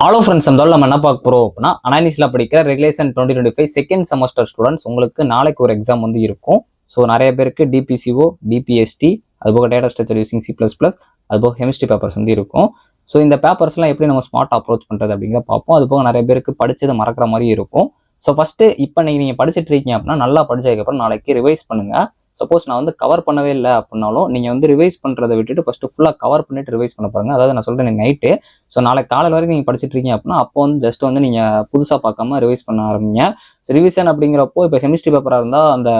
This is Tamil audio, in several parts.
ஹலோ ஃப்ரெண்ட்ஸ், நம்ம என்ன பார்க்க போகிறோம் அப்படின்னா அனாலிசிஸில் படிக்கிற ரெகுலேஷன் 2025 செகண்ட் செமஸ்டர் ஸ்டூடெண்ட்ஸ் உங்களுக்கு நாளைக்கு ஒரு எக்ஸாம் வந்து இருக்கும். ஸோ நிறைய பேருக்கு டிபிசிஓ, டிபிஎஸ்டி, அதுபோக டேட்டா ஸ்ட்ரக்சர் யூசிங் C++, அதுபோக கெமிஸ்ட்ரி பேப்பர்ஸ் வந்து இருக்கும். ஸோ இந்த பேப்பர்ஸ்லாம் எப்படி நம்ம ஸ்மார்ட் அப்ரோச் பண்ணுறது அப்படிங்கிற பார்ப்போம். அதுபோக நிறைய பேருக்கு படிச்சதை மறக்கிற மாதிரி இருக்கும். ஸோ ஃபஸ்ட்டு இப்போ நீங்கள் படிச்சுட்டு இருக்கீங்க அப்படின்னா நல்லா படிச்சதுக்கப்புறம் நாளைக்கு ரிவைஸ் பண்ணுங்கள். சப்போஸ் நான் வந்து கவர் பண்ணவே இல்லை அப்படின்னாலும் நீங்கள் வந்து ரிவைஸ் பண்ணுறதை விட்டுட்டு ஃபஸ்ட்டு ஃபுல்லாக கவர் பண்ணிட்டு ரிவைஸ் பண்ண பாருங்க. அதாவது நான் சொல்கிறேன் நைட்டு. ஸோ நாளைக்கு காலையில் வரைக்கும் நீங்கள் படிச்சுட்டு இருக்கீங்க அப்படின்னா அப்போ வந்து ஜஸ்ட் வந்து நீங்கள் புதுசாக பார்க்காம ரிவைஸ் பண்ண ஆரம்பிங்க. ஸோ ரிவிஷன் அப்படிங்கிறப்போ இப்போ கெமிஸ்ட்ரி பேப்பராக இருந்தால் அந்த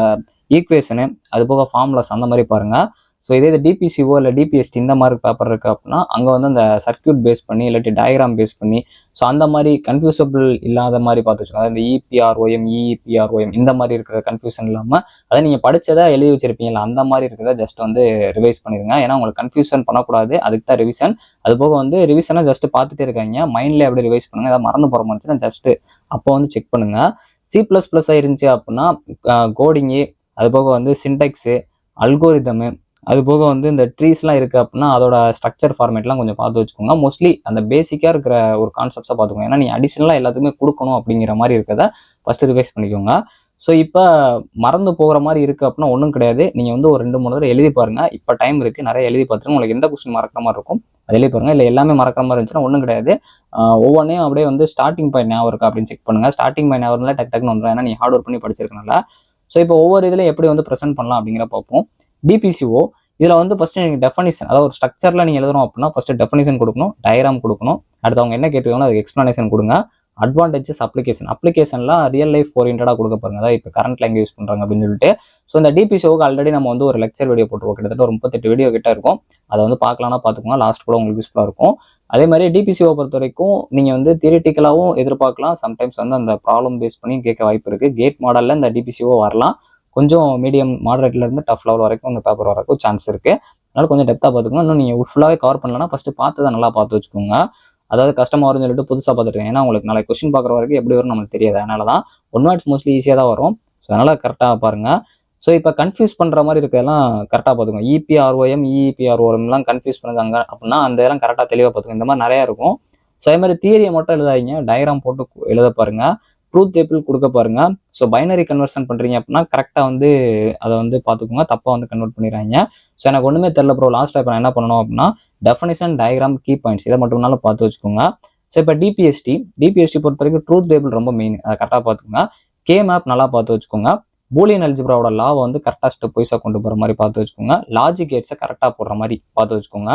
ஈக்குவேஷனு, அது போக ஃபார்முலாஸ் அந்த மாதிரி பாருங்கள். ஸோ இதே டிபிசிஓ இல்லை டிபிஎஸ்டி இந்த மாதிரி பேப்பர் இருக்குது அப்படின்னா அங்கே வந்து அந்த சர்க்கியூட் பேஸ் பண்ணி இல்லாட்டி டயக்ராம் பேஸ் பண்ணி ஸோ அந்த மாதிரி கன்ஃபியூசபிள் இல்லாத மாதிரி பார்த்து வச்சுக்கோங்க. அதாவது இந்த இபிஆர்ஓஎம், இஇபிஆர்ஓஎம் இந்த மாதிரி இருக்கிற கன்ஃபியூஷன் இல்லாமல் அதை நீங்கள் படித்ததை எழுதி வச்சிருப்பீங்களா அந்த மாதிரி இருக்கிறத ஜஸ்ட் வந்து ரிவைஸ் பண்ணிடுங்க. ஏன்னா உங்களுக்கு கன்ஃபியூஷன் பண்ணக்கூடாது, அதுக்கு தான் ரிவிஷன். அது போக வந்து ரிவிஷனை ஜஸ்ட் பார்த்துட்டே இருக்காங்க, மைண்டில் எப்படி ரிவைஸ் பண்ணுங்கள். ஏதாவது மறந்து போகிற மாதிரிச்சுன்னா ஜஸ்ட்டு அப்போ வந்து செக் பண்ணுங்கள். C++ இருந்துச்சு அப்படின்னா கோடிங்கு, அது போக வந்து சின்டெக்ஸு, அல்கோரிதமு, அது போக வந்து இந்த ட்ரீஸ்லாம் இருக்குது அப்படின்னா அதோட ஸ்ட்ரக்சர் ஃபார்மேட்லாம் கொஞ்சம் பார்த்து வச்சுக்கோங்க. மோஸ்ட்லி அந்த பேசிக்காக இருக்கிற ஒரு கான்செப்ட்ஸாக பார்த்துக்கோங்க. ஏன்னா நீங்கள் அடிஷனலாக எல்லாத்துக்குமே கொடுக்கணும் அப்படிங்கிற மாதிரி இருக்கிறத ஃபஸ்ட்டு ரிவைஸ் பண்ணிக்கோங்க. ஸோ இப்போ மறந்து போகிற மாதிரி இருக்குது அப்படின்னா ஒன்றும் கிடையாது. நீங்கள் வந்து ஒரு 2-3 தடவை எழுதி பாருங்கள். இப்போ டைம் இருக்குது, நிறைய எழுதி பார்த்துருங்க. உங்களுக்கு எந்த கொஸ்டின் மறக்கிற மாதிரி இருக்கும் அது எழுதி பாருங்கள். இல்லை எல்லாமே மறக்கிற மாதிரி இருந்துச்சுன்னா ஒன்றும் கிடையாது. ஒவ்வொன்றையும் அப்படியே வந்து ஸ்டார்டிங் பாயிண்ட் ஞாபகம் இருக்கா அப்படின்னு செக் பண்ணுங்கள். ஸ்டார்டிங் பாயிண்ட் ஞாபகம் இருந்தால் டக்குன்னு வந்துடும். ஏன்னா நீங்கள் ஹார்ட் ஒர்க் பண்ணி படிச்சிருக்கனால. ஸோ இப்போ ஒவ்வொரு இதில் எப்படி வந்து ப்ரெசென்ட் பண்ணலாம் அப்படிங்கிற பார்ப்போம். டிபிசிஓ இதில் வந்து ஃபஸ்ட்டு நீங்கள் டெஃபனிஷன், அதாவது ஒரு ஸ்ட்ரக்சரில் நீங்கள் எழுதுறோம் அப்படின்னா ஃபஸ்ட்டு டெஃபனிஷன் கொடுக்கணும், டயக்ராம் கொடுக்கணும். அடுத்து அவங்க என்ன கேட்டுருக்காங்களோ அதுக்கு எக்ஸ்ப்ளனேஷன் கொடுங்க. அட்வான்டேஜஸ், அப்ளிகேஷன்லாம் ரியல் லைஃப் ஓரியன்டாக கொடுக்க பாருங்க. அதாவது இப்போ கரண்ட் லாங்குவேஜ் யூஸ் பண்ணுறாங்க அப்படின்னு சொல்லிட்டு. ஸோ இந்த டிபிசிஓக்கு ஆல்ரெடி நம்ம வந்து ஒரு லெக்சர் வீடியோ போட்டுருவோம். கிட்டத்தட்ட ஒரு 38 வீடியோ கிட்ட இருக்கும். அதை வந்து பார்க்கலாம்னா பார்த்துக்கோங்க. லாஸ்ட் கூட உங்களுக்கு யூஸ்ஃபுல்லாக இருக்கும். அதே மாதிரி டிபிசிஓ பொறுத்த வரைக்கும் நீங்கள் வந்து தியரிட்டிக்கலாகவும் எதிர்பார்க்கலாம். சம்டைம்ஸ் வந்து அந்த ப்ராப்ளம் பேஸ் பண்ணி கேட்க வாய்ப்பு இருக்குது. கேட் மாடலில் இந்த டிபிசிஓ வரலாம். கொஞ்சம் மீடியம் மாடரேட்லேருந்து டஃப் லெவல் வரைக்கும் அந்த பேப்பர் வரக்கும் சான்ஸ் இருக்குது. அதனால் கொஞ்சம் டெப்த்தாக பார்த்துக்கோங்க. இன்னும் நீங்கள் ஃபுல்லாகவே கவர் பண்ணலன்னா ஃபஸ்ட்டு பார்த்ததை நல்லா பார்த்து வச்சுக்கோங்க. அதாவது கஷ்டமாக வரும்னு சொல்லிட்டு புதுசாக பார்த்துட்டு, ஏன்னா உங்களுக்கு நாளைக்கு கொஸ்டின் பார்க்குற வரைக்கும் எப்படி வரும் நம்மளுக்கு தெரியாது. அதனால தான் ஒன் வேர்ட்ஸ் மோஸ்ட்லி ஈஸியாக தான் வரும். ஸோ அதனால் கரெக்டாக பாருங்கள். ஸோ இப்போ கன்ஃபியூஸ் பண்ணுற மாதிரி இருக்கிறதெல்லாம் கரெக்டாக பார்த்துக்கோங்க. இபிஆர்ஓஎம், இஇபிஆர்ஓஎம்லாம் கன்ஃபியூஸ் பண்ணுறாங்க அப்படின்னா அந்த இதெல்லாம் கரெக்டாக தெளிவாக பார்த்துக்கோங்க. இந்த மாதிரி நிறையா இருக்கும். ஸோ அதே மாதிரி தியரியை மட்டும் எழுதாதீங்க, டயக்ராம் போட்டு எழுத பாருங்கள். ட்ரூத் டேபிள் கொடுக்க பாருங்க. ஸோ பைனரி கன்வர்ஷன் பண்ணுறீங்க அப்படின்னா கரெக்டாக வந்து அதை வந்து பார்த்துக்கோங்க, தப்பாக வந்து கன்வெர்ட் பண்ணிடுறாங்க. ஸோ எனக்கு ஒன்றுமே தெரியல ப்ரோ, லாஸ்ட்டாக இப்போ நான் என்ன பண்ணணும் அப்படின்னா டெஃபனிஷன், டயக்ராம், கீ பாயிண்ட்ஸ் இதை மட்டும்னாலும் பார்த்து வச்சுக்கோங்க. ஸோ இப்போ டிபிஎஸ்டி பொறுத்த வரைக்கும் ட்ரூத் டேபிள் ரொம்ப மெயின், அதை கரெக்டாக பார்த்துக்கோங்க. கே மேப் நல்லா பார்த்து வச்சுக்கோங்க. பூலியன் அல்ஜிப்ராவோட லாவை வந்து கரெக்டாக ஸ்டெப் வைஸாக கொண்டு போகிற மாதிரி பார்த்து வச்சுக்கோங்க. லாஜிக் கேட்ஸை கரெக்டாக போடுற மாதிரி பார்த்து வச்சுக்கோங்க.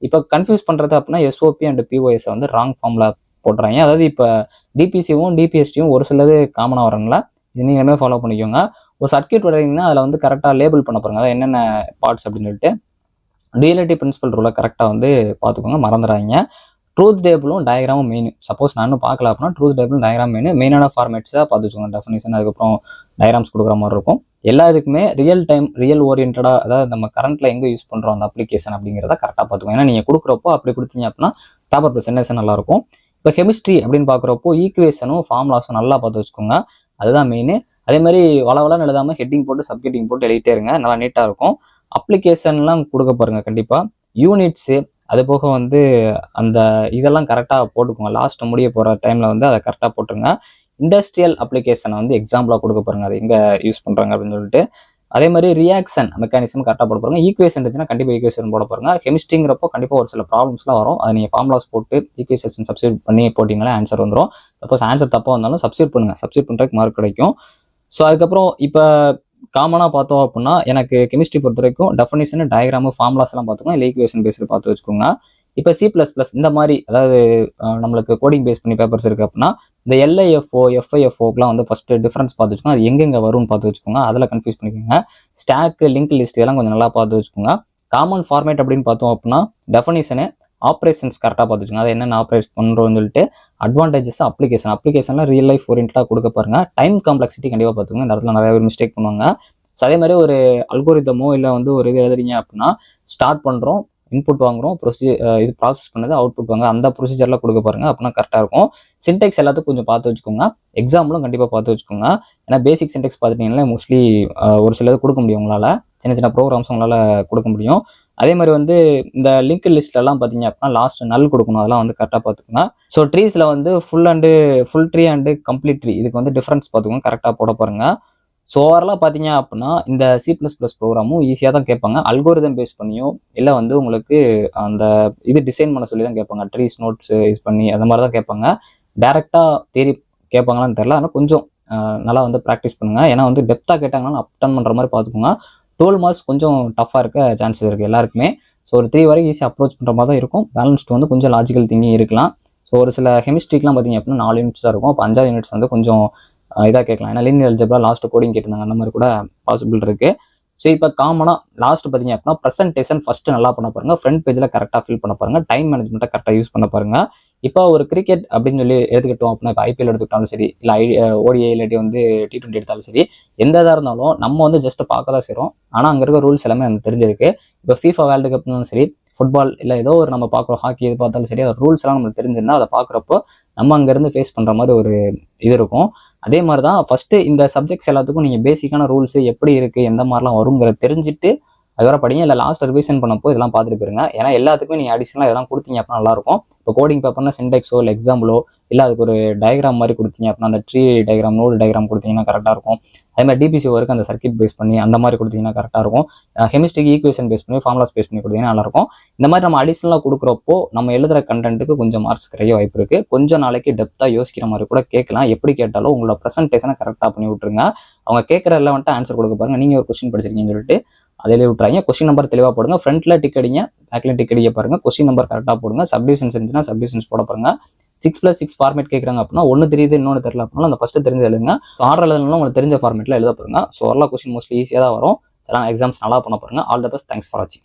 இப்போ கன்ஃபியூஸ் பண்ணுறது அப்படின்னா எஸ்ஓபி அண்ட் பிஓஎஸை வந்து ராங் ஃபார்மில் போட்டுறாங்க. அதாவது இப்போ டிபிசியும் டிபிஎஸ்டியும் ஒரு சிலது காமனாக வரங்களா, இது நீங்களுமே ஃபாலோ பண்ணிக்கோங்க. ஒரு சர்க்கியூட் வரைங்கன்னா அதில் வந்து கரெக்டாக லேபிள் பண்ண பாருங்க, அதாவது என்னென்ன பார்ட்ஸ் அப்படின்னு சொல்லிட்டு. டுயலிட்டி பிரின்சிபல் ரூலை கரெக்டாக வந்து பார்த்துக்கோங்க, மறந்துடாங்க. ட்ரூத் டேபிளும் டயக்ராமும் மெயின். சப்போஸ் நான் இன்னும் பார்க்கல அப்படின்னா ட்ரூத் டேபிளும் டயக்ராம் மெயினான ஃபார்மேட்ஸாக பார்த்து வச்சுக்கோங்க. டெஃபனிஷன், அதுக்கப்புறம் டயக்ராம்ஸ் கொடுக்குற மாதிரி இருக்கும். எல்லா இதுக்குமே ரியல் டைம், ரியல் ஓரியன்டாக, அதாவது நம்ம கரண்ட்டில் எங்கே யூஸ் பண்ணுறோம் அந்த அப்ளிகேஷன் அப்படிங்கிறத கரெக்டாக பார்த்துக்கோங்க. ஏன்னா நீங்கள் கொடுக்குறப்போ அப்படி கொடுத்தீங்க அப்படின்னா பேப்பர் ப்ரெசன்டேஷன் நல்லாயிருக்கும். இப்போ கெமிஸ்ட்ரி அப்படின்னு பார்க்குறப்போ ஈக்குவேஷனும் ஃபார்முலாஸும் நல்லா பார்த்து வச்சுக்கோங்க, அதுதான் மெயின். அதே மாதிரி வளவலன்னு எழுதாமல் ஹெட்டிங் போட்டு சப்ஹெட்டிங் போட்டு எழுதிட்டே இருங்க, நல்லா நீட்டாக இருக்கும். அப்ளிகேஷன்லாம் கொடுக்க பாருங்கள் கண்டிப்பாக. யூனிட்ஸு, அது போக வந்து அந்த இதெல்லாம் கரெக்டாக போட்டுக்கோங்க. லாஸ்ட் முடிய போகிற டைமில் வந்து அதை கரெக்டாக போட்டுருங்க. இண்டஸ்ட்ரியல் அப்ளிகேஷனை வந்து எக்ஸாம்பிளாக கொடுக்க பாருங்கள், அது எங்கே யூஸ் பண்ணுறாங்க அப்படின்னு சொல்லிட்டு. அதே மாதிரி ரியாக்ஷன் மெக்கானிசம் கரெக்டாக போட பாருங்க. ஈக்குவேஷன் இருந்துச்சுன்னா கண்டிப்பாக ஈக்குவேஷன் போட பாருங்க. கெமிஸ்ட்ரிங்கிறப்போ கண்டிப்பாக ஒரு சில ப்ராப்ளம்ஸ்லாம் வரும், அதை நீங்கள் ஃபார்முலாஸ் போட்டு ஈக்குவேஷன் சப்ஸ்டியூட் பண்ணி போட்டிங்களா ஆன்சர் வந்துடும். சப்போஸ் ஆன்சர் தப்பாக வந்தாலும் சப்ஸ்டியூட் பண்ணுங்கள், சப்ஸ்டியூட் பண்ணுறதுக்கு மார்க் கிடைக்கும். ஸோ அதுக்கப்புறம் இப்போ காமனாக பார்த்தோம் அப்படின்னா எனக்கு கெமிஸ்ட்ரி பொறுத்த வரைக்கும் டெஃபனிஷன், டயக்ராமு, ஃபார்முலாஸ்லாம் பார்த்துக்கோங்க. இல்லை ஈக்குவேஷன் பேஸ்டு பார்த்து வச்சுக்கோங்க. இப்போ C++ இந்த மாதிரி, அதாவது நம்மளுக்கு கோடிங் பேஸ் பண்ணி பேப்பர்ஸ் இருக்குது அப்படின்னா இந்த LIFO, FIFOக்கெலாம் வந்து ஃபஸ்ட்டு டிஃப்ரென்ஸ் பார்த்து வச்சுக்கோங்க. அது எங்கெங்கே வரும்னு பார்த்து வச்சுக்கோங்க, அதில் கன்ஃபியூஸ் பண்ணிக்கோங்க. ஸ்டாக்கு, லிங்க் லிஸ்ட் இதெல்லாம் கொஞ்சம் நல்லா பார்த்து வச்சுக்கோங்க. காமன் ஃபார்மேட் அப்படின்னு பார்த்தோம் அப்படின்னா டெஃபனிஷனு, ஆப்ரேஷன்ஸ் கரெக்டாக பார்த்து வச்சுக்கோங்க, அது என்னென்ன ஆப்ரேட் பண்ணுறோன்னு சொல்லிட்டு. அட்வான்டேஜஸ், அப்ளிகேஷன்லாம் ரியல் லைஃப் ஓரியன்டாக கொடுக்க பாருங்கள். டைம் காம்ப்ளெக்சிட்டி கண்டிப்பாக பார்த்துக்கோங்க, இந்த இடத்துல நிறைய பேர் மிஸ்டேக் பண்ணுவாங்க. ஸோ அதே மாதிரி ஒரு அல்கோரிதமோ இல்லை வந்து ஒரு இது எழுதுறீங்க அப்படின்னா ஸ்டார்ட் பண்ணுறோம், இன்புட் வாங்குறோம், இது ப்ராசஸ் பண்ணது அவுட்புட் வாங்க, அந்த ப்ரொசீஜரில் கொடுக்க பாருங்க, அப்படின்னா கரெக்டாக இருக்கும். சின்டெக்ஸ் எல்லாத்துக்கும் கொஞ்சம் பார்த்து வச்சுக்கோங்க. எக்ஸாம்பிளும் கண்டிப்பாக பார்த்து வச்சுக்கோங்க. ஏன்னா பேசிக் சின்டெக்ஸ் பார்த்துட்டீங்கன்னா மோஸ்ட்லி ஒரு சிலது கொடுக்க முடியும் உங்களால். சின்ன சின்ன ப்ரோக்ராம்ஸ் உங்களால் கொடுக்க முடியும். அதே மாதிரி வந்து இந்த லிங்க் லிஸ்ட்லலாம் பார்த்தீங்க அப்படின்னா லாஸ்ட் நல் கொடுக்கணும், அதெல்லாம் வந்து கரெக்டாக பார்த்துக்கோங்க. ஸோ ட்ரீஸில் வந்து full tree and complete tree இதுக்கு வந்து டிஃப்ரென்ஸ் பார்த்துக்கோங்க, கரெக்டாக போட பாருங்க. ஸோ ஓவராலாக பார்த்தீங்க அப்படின்னா இந்த C++ ப்ரோக்ராமும் ஈஸியாக தான் கேட்பாங்க. அல்கோரிதம் பேஸ் பண்ணியும் இல்லை வந்து உங்களுக்கு அந்த இது டிசைன் பண்ண சொல்லி தான் கேட்பாங்க. ட்ரீஸ் நோட்ஸ் யூஸ் பண்ணி அந்த மாதிரி தான் கேட்பாங்க. டேரெக்டாக தேரி கேட்பாங்களான்னு தெரியல. ஆனால் கொஞ்சம் நல்லா வந்து ப்ராக்டிஸ் பண்ணுங்க. ஏன்னா வந்து டெப்த்தாக கேட்டாங்கன்னா அப்டன் பண்ணுற மாதிரி பார்த்துக்கோங்க. 12 மார்க்ஸ் கொஞ்சம் டஃப்பாக இருக்க சான்சஸ் இருக்குது எல்லாருக்குமே. ஸோ ஒரு 3 வரைக்கும் ஈஸியாக அப்ரோச் பண்ணுற மாதிரி தான் இருக்கும். பேலன்ஸ்டு வந்து கொஞ்சம் லாஜிக்கல் திங்கிங் இருக்கலாம். ஸோ ஒரு சில கெமிஸ்ட்ரிக்கெலாம் பார்த்தீங்க அப்படின்னா 4 யூனிட்ஸ் தான் இருக்கும். அப்போ 5வது யூனிட்ஸ் வந்து கொஞ்சம் இதாக கேட்கலாம். ஏன்னா லீனியர் அல்ஜிப்ரா லாஸ்ட் கோடிங் கேட்டிருந்தாங்க, அந்த மாதிரி கூட பாசிபிள் இருக்குது. ஸோ இப்போ காமனாக லாஸ்ட் பார்த்தீங்க அப்படின்னா ப்ரெசன்டேஷன் ஃபஸ்ட்டு நல்லா பண்ண பாருங்க, ஃப்ரண்ட் பேஜில் கரெக்டாக ஃபில் பண்ண பாருங்க, டைம் மேனேஜ்மெண்ட்டை கரெக்டாக யூஸ் பண்ண பாருங்க. இப்போ ஒரு கிரிக்கெட் அப்படின்னு சொல்லி எடுத்துக்கிட்டோம் அப்படின்னா, இப்போ IPL எடுத்துக்கிட்டாலும் சரி, இல்லை ODI இல்லாட்டி வந்து T20 எடுத்தாலும் சரி, எந்த இதாக இருந்தாலும் நம்ம வந்து ஜஸ்ட் பார்க்க தான் செய்கிறோம். ஆனால் அங்கே இருக்க ரூல்ஸ் எல்லாமே எனக்கு தெரிஞ்சிருக்கு. இப்போ FIFA வேர்ல்டு கப்னாலும் சரி, ஃபுட்பால் இல்லை ஏதோ ஒரு நம்ம பார்க்குறோம், ஹாக்கி எது பார்த்தாலும் சரி, அதோட ரூல்ஸ் எல்லாம் நம்மளுக்கு தெரிஞ்சிருந்தா அதை பார்க்குறப்போ நம்ம அங்கேருந்து ஃபேஸ் பண்ணுற மாதிரி ஒரு இது இருக்கும். அதே மாதிரி தான் ஃபஸ்ட்டு இந்த சப்ஜெக்ட்ஸ் எல்லாத்துக்கும் நீங்கள் பேசிக்கான ரூல்ஸு எப்படி இருக்குது, எந்த மாதிரிலாம் வருங்கிறத தெரிஞ்சுட்டு அதுக்கப்புறம் படிங்க. இல்லை லாஸ்ட் ரிவிஷன் பண்ணப்போ இதெல்லாம் பார்த்துட்டு போயிருங்க. ஏன்னா எல்லாத்துக்குமே நீங்கள் அடிஷனலாக இதெல்லாம் கொடுத்தீங்க அப்படின்னா நல்லாயிருக்கும். இப்போ கோடிங் பேப்பர்னா சின்டெக்ஸோ இல்லை எக்ஸாம்பிளோ இல்லை அதுக்கு ஒரு டயக்ராம் மாதிரி கொடுத்தீங்க அப்படின்னா, அந்த ட்ரீ டயக்ராம் நோடு டயக்ராம் கொடுத்தீங்கன்னா கரெக்டாக இருக்கும். அதே மாதிரி DPC ஒர்க்கு அந்த சர்க்கிட் பேஸ் பண்ணி அந்த மாதிரி கொடுத்தீங்கன்னா கரெக்டாக இருக்கும். கெமிஸ்ட்ரிக்கு ஈக்குவேஷன் பேஸ் பண்ணி ஃபார்முலாஸ் பேஸ் பண்ணி கொடுத்தீங்கன்னா நல்லாயிருக்கும். இந்த மாதிரி நம்ம அடிஷனலாக கொடுக்குறப்போ நம்ம எழுதுகிற கண்டென்ட்டுக்கு கொஞ்சம் மார்க்ஸ் கிடைக்க வாய்ப்பு இருக்குது. கொஞ்சம் நாளைக்கு டெப்த்தாக யோசிக்கிற மாதிரி கூட கேட்கலாம். எப்படி கேட்டாலும் உங்களோட ப்ரெசன்டேஷனை கரெக்டாக பண்ணி விட்ருங்க. அவங்க கேட்குற ரெலவெண்ட்டாக ஆன்சர் கொடுக்க பாருங்க. நீங்கள் ஒரு கொஸ்டின் படிச்சிருக்கீங்கன்னு சொல்லிட்டு அதிலே விட்றாங்க. கொஸ்டின் நம்பர் தெளிவாக போடுங்க. ஃப்ரண்ட்டில் டிக் அடிங்க, பேக்கில் டிக் அடிக்க பாருங்க. கொஸ்டின் நம்பர் கரெக்டாக போடுங்க. சப்டிவிஷன்ஸ் இருந்துச்சுன்னா சப்டிவிஷன்ஸ் போட பாருங்க. 6+6 ஃபார்மேட் கேட்குறாங்க அப்படின்னா ஒன்று தெரியுது இன்னொன்று தெரியல அப்படின்னா அந்த ஃபஸ்ட்டு தெரிஞ்சு எழுதுங்க. ஸோ ஆர்டர் எழுதுனாலும் உங்களுக்கு தெரிஞ்ச ஃபார்மேட்டில் எழுத பாருங்க. ஸோ வரலாம் கொஸ்டின் மோஸ்ட்லி ஈஸியாக தான் வரும். எல்லாம் எக்ஸாம்ஸ் நல்லா பண்ண பாருங்க. All the best. Thanks for வாட்சிங்.